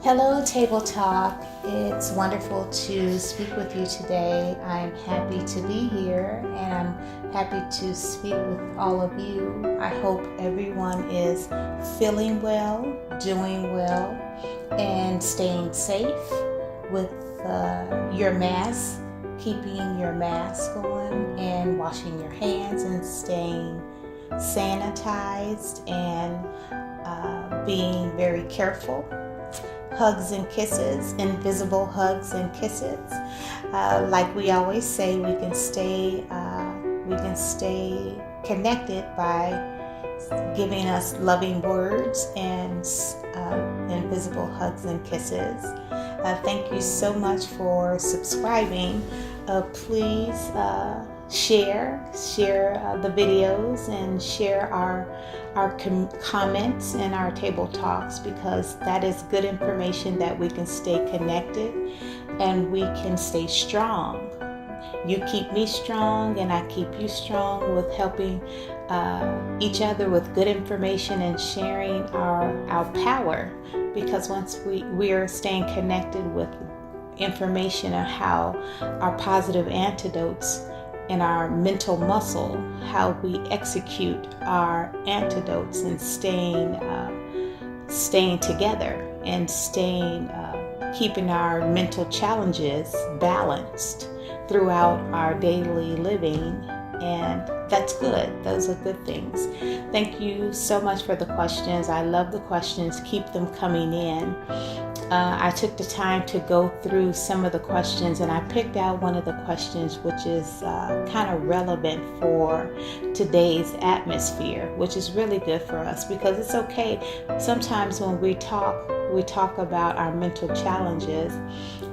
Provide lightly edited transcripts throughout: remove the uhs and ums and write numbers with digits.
Hello, Table Talk. It's wonderful to speak with you today. I'm happy to be here and I'm happy to speak with all of you. I hope everyone is feeling well, doing well, and staying safe with your mask, keeping your mask on, and washing your hands and staying sanitized and being very careful. Hugs and kisses, invisible hugs and kisses. Like we always say, we can stay connected by giving us loving words and invisible hugs and kisses. Thank you so much for subscribing. Please share the videos and share our comments and our table talks, because that is good information that we can stay connected and we can stay strong. You keep me strong and I keep you strong with helping each other with good information and sharing our power, because once we are staying connected with information on how our positive antidotes and our mental muscle, how we execute our antidotes and staying together and keeping our mental challenges balanced throughout our daily living. And that's good. Those are good things. Thank you so much for the questions. I love the questions. Keep them coming in. I took the time to go through some of the questions, and I picked out one of the questions which is kind of relevant for today's atmosphere, which is really good for us, because it's okay. Sometimes when we talk about our mental challenges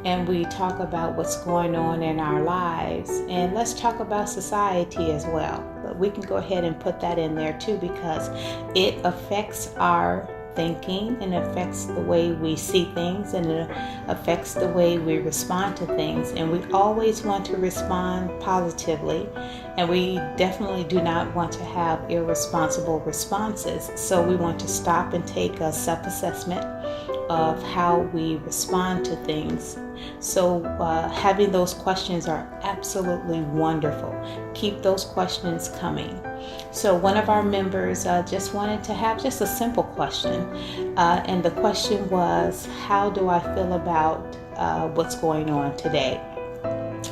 and we talk about what's going on in our lives, and let's talk about society as well. But we can go ahead and put that in there too, because it affects our thinking and affects the way we see things, and it affects the way we respond to things. And we always want to respond positively, and we definitely do not want to have irresponsible responses. So we want to stop and take a self-assessment of how we respond to things. So having those questions are absolutely wonderful. Keep those questions coming. So one of our members just wanted to have just a simple question, and the question was, how do I feel about what's going on today?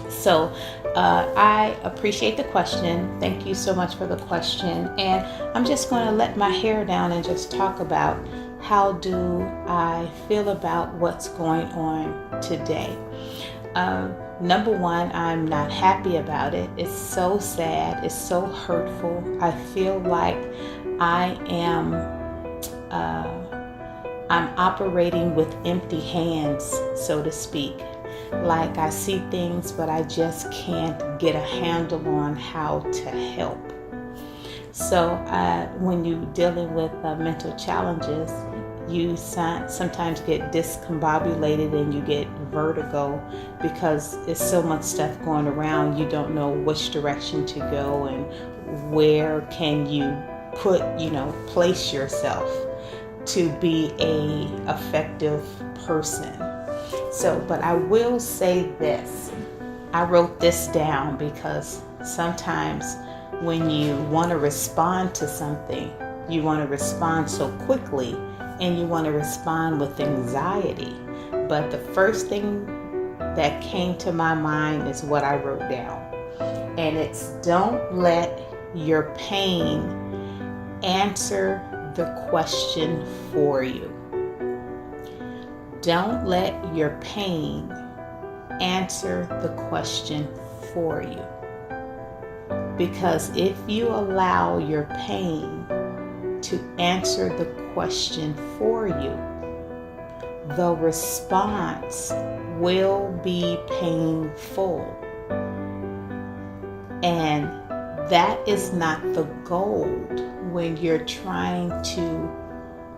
So I appreciate the question. Thank you so much for the question. And I'm just going to let my hair down and just talk about how do I feel about what's going on today. Number one, I'm not happy about it. It's so sad. It's so hurtful. I feel like I'm operating with empty hands, so to speak. Like I see things, but I just can't get a handle on how to help. So when you're dealing with mental challenges, you sometimes get discombobulated and you get vertigo, because there's so much stuff going around. You don't know which direction to go and where can you place yourself to be a effective person. So, but I will say this. I wrote this down because sometimes when you want to respond to something, you want to respond so quickly and you want to respond with anxiety. But the first thing that came to my mind is what I wrote down. And it's, don't let your pain answer the question for you. Don't let your pain answer the question for you. Because if you allow your pain to answer the question for you, the response will be painful. And that is not the goal when you're trying to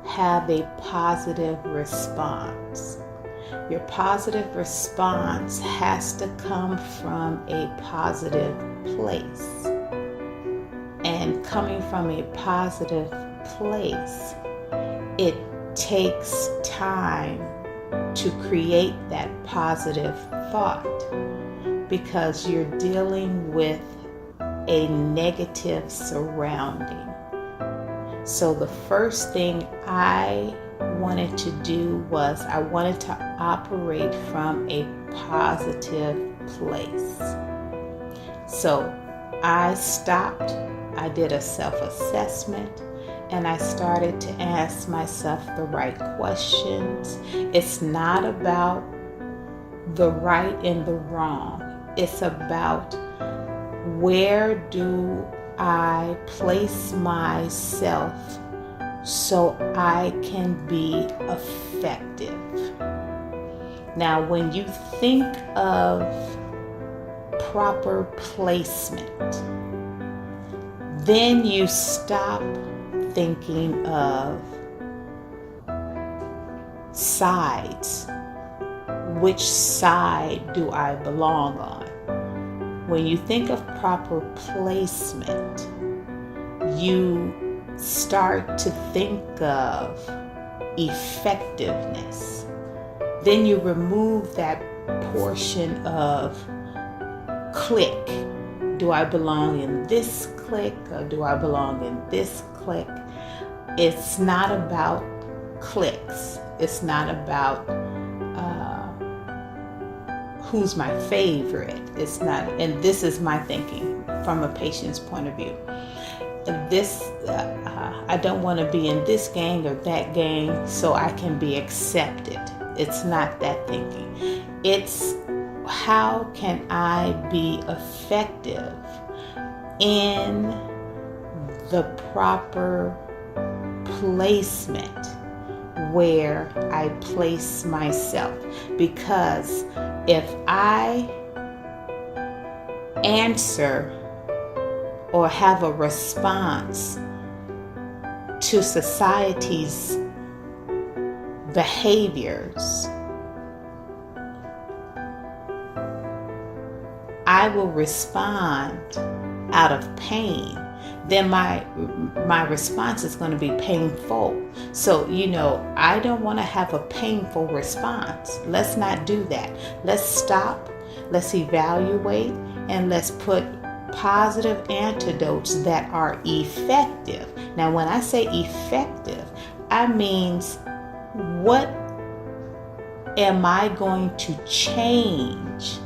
have a positive response. Your positive response has to come from a positive place. And coming from a positive place, it takes time to create that positive thought because you're dealing with a negative surrounding. So the first thing I wanted to do was I wanted to operate from a positive place. So I stopped, I did a self-assessment, and I started to ask myself the right questions. It's not about the right and the wrong. It's about where do I place myself so I can be effective. Now, when you think of proper placement, then you stop thinking of sides. Which side do I belong on? When you think of proper placement, you start to think of effectiveness. Then you remove that portion of clique. Do I belong in this clique or do I belong in this clique? It's not about cliques. It's not about who's my favorite. It's not, and this is my thinking from a patient's point of view. I don't want to be in this gang or that gang so I can be accepted. It's not that thinking. It's how can I be effective in the proper placement where I place myself. Because if I answer or have a response to society's behaviors, I will respond out of pain. Then my response is going to be painful. So, I don't want to have a painful response. Let's not do that. Let's stop, let's evaluate, and let's put positive antidotes that are effective. Now, when I say effective, I mean, what am I going to change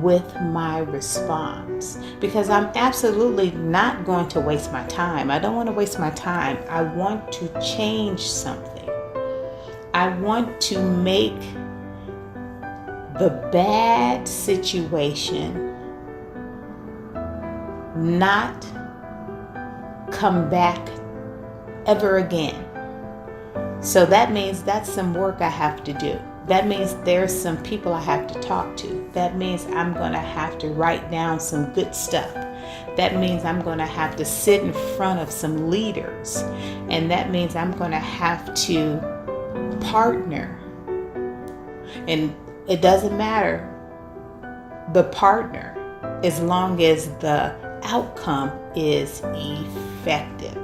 with my response? Because I'm absolutely not going to waste my time. I don't want to waste my time. I want to change something. I want to make the bad situation not come back ever again. So that means that's some work I have to do. That means there's some people I have to talk to. That means I'm going to have to write down some good stuff. That means I'm going to have to sit in front of some leaders. And that means I'm going to have to partner. And it doesn't matter the partner as long as the outcome is effective.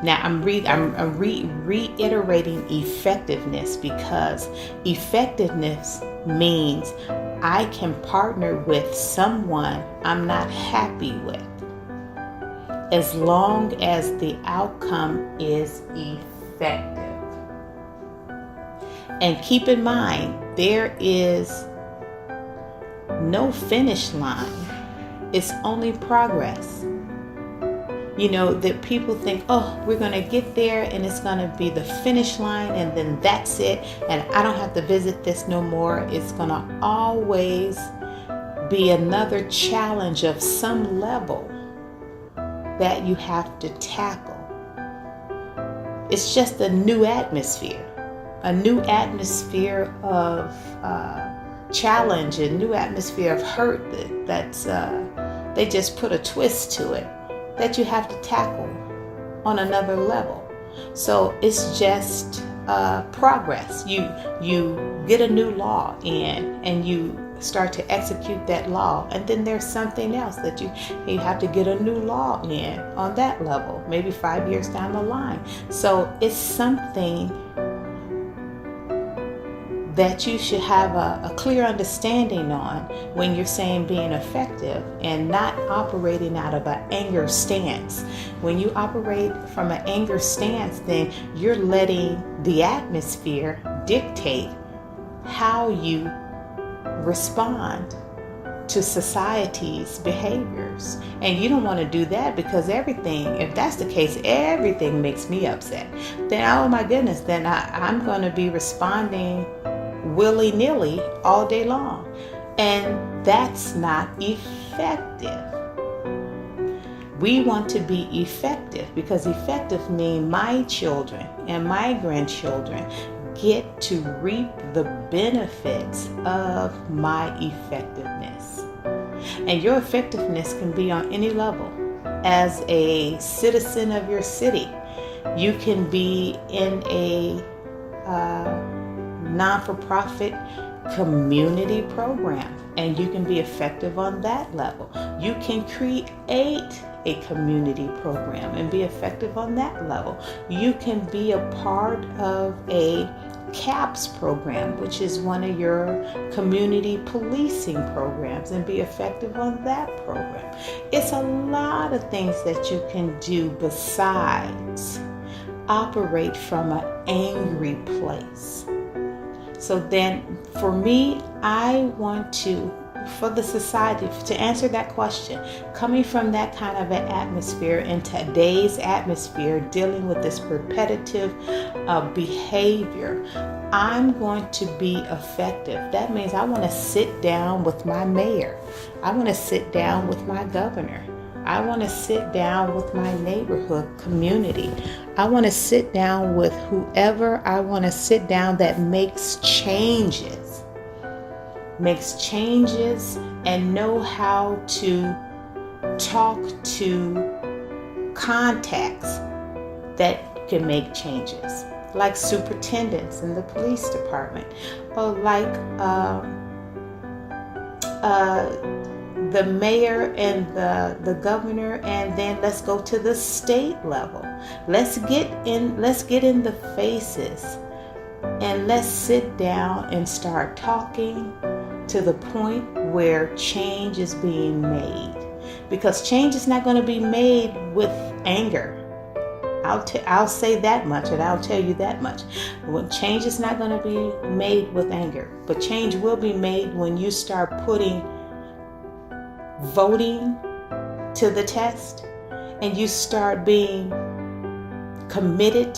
Now, I'm reiterating effectiveness because effectiveness means I can partner with someone I'm not happy with as long as the outcome is effective. And keep in mind, there is no finish line. It's only progress. That people think, oh, we're going to get there and it's going to be the finish line and then that's it. And I don't have to visit this no more. It's going to always be another challenge of some level that you have to tackle. It's just a new atmosphere of challenge, a new atmosphere of hurt that's they just put a twist to it that you have to tackle on another level. So it's just progress. You get a new law in and you start to execute that law, and then there's something else that you have to get a new law in on that level, maybe 5 years down the line. So it's something that you should have a clear understanding on when you're saying being effective and not operating out of an anger stance. When you operate from an anger stance, then you're letting the atmosphere dictate how you respond to society's behaviors. And you don't want to do that, because everything, if that's the case, everything makes me upset. Then, oh my goodness, then I'm going to be responding willy-nilly all day long. And that's not effective. We want to be effective, because effective means my children and my grandchildren get to reap the benefits of my effectiveness. And your effectiveness can be on any level. As a citizen of your city, you can be in a non-for-profit community program, and you can be effective on that level. You can create a community program and be effective on that level. You can be a part of a CAPS program, which is one of your community policing programs, and be effective on that program. It's a lot of things that you can do besides operate from an angry place. So then for me, I want to, for the society, to answer that question, coming from that kind of an atmosphere in today's atmosphere, dealing with this repetitive behavior, I'm going to be effective. That means I want to sit down with my mayor. I want to sit down with my governor. I want to sit down with my neighborhood community. I want to sit down with whoever I want to sit down that makes changes and know how to talk to contacts that can make changes, like superintendents in the police department, or like the mayor and the governor, and then let's go to the state level. Let's get in the faces, and let's sit down and start talking to the point where change is being made. Because change is not going to be made with anger. I'll say that much, and I'll tell you that much. Change is not going to be made with anger, but change will be made when you start putting voting to the test, and you start being committed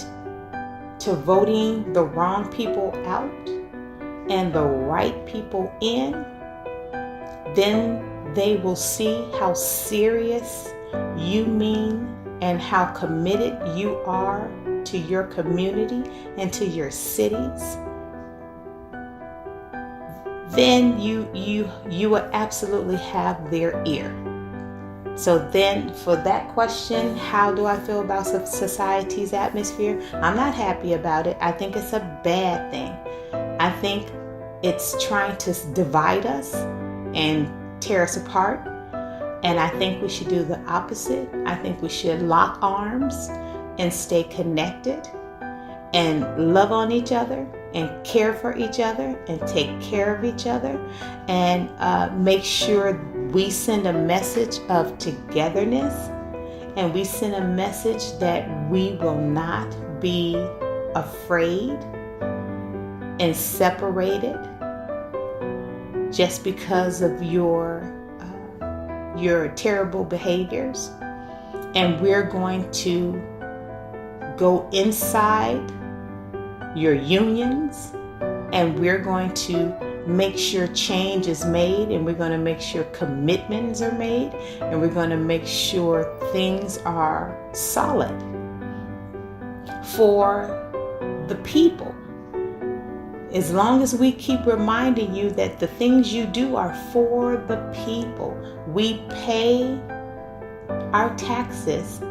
to voting the wrong people out and the right people in. Then they will see how serious you mean and how committed you are to your community and to your cities. Then you will absolutely have their ear. So then for that question, how do I feel about society's atmosphere? I'm not happy about it. I think it's a bad thing. I think it's trying to divide us and tear us apart. And I think we should do the opposite. I think we should lock arms and stay connected and love on each other and care for each other and take care of each other, and make sure we send a message of togetherness, and we send a message that we will not be afraid and separated just because of your terrible behaviors. And we're going to go inside your unions, and we're going to make sure change is made, and we're going to make sure commitments are made, and we're going to make sure things are solid for the people. As long as we keep reminding you that the things you do are for the people. We pay our taxes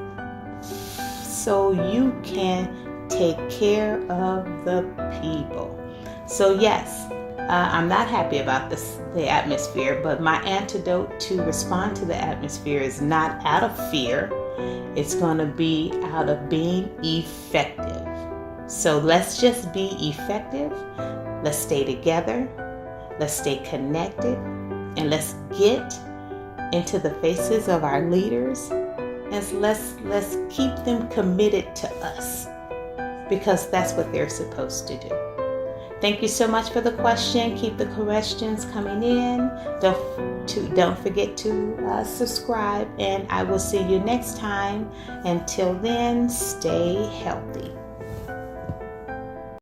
so you can take care of the people. So yes, I'm not happy about the atmosphere, but my antidote to respond to the atmosphere is not out of fear. It's going to be out of being effective. So let's just be effective. Let's stay together. Let's stay connected. And let's get into the faces of our leaders. And let's keep them committed to us, because that's what they're supposed to do. Thank you so much for the question. Keep the questions coming in. Don't forget to subscribe, and I will see you next time. Until then, stay healthy.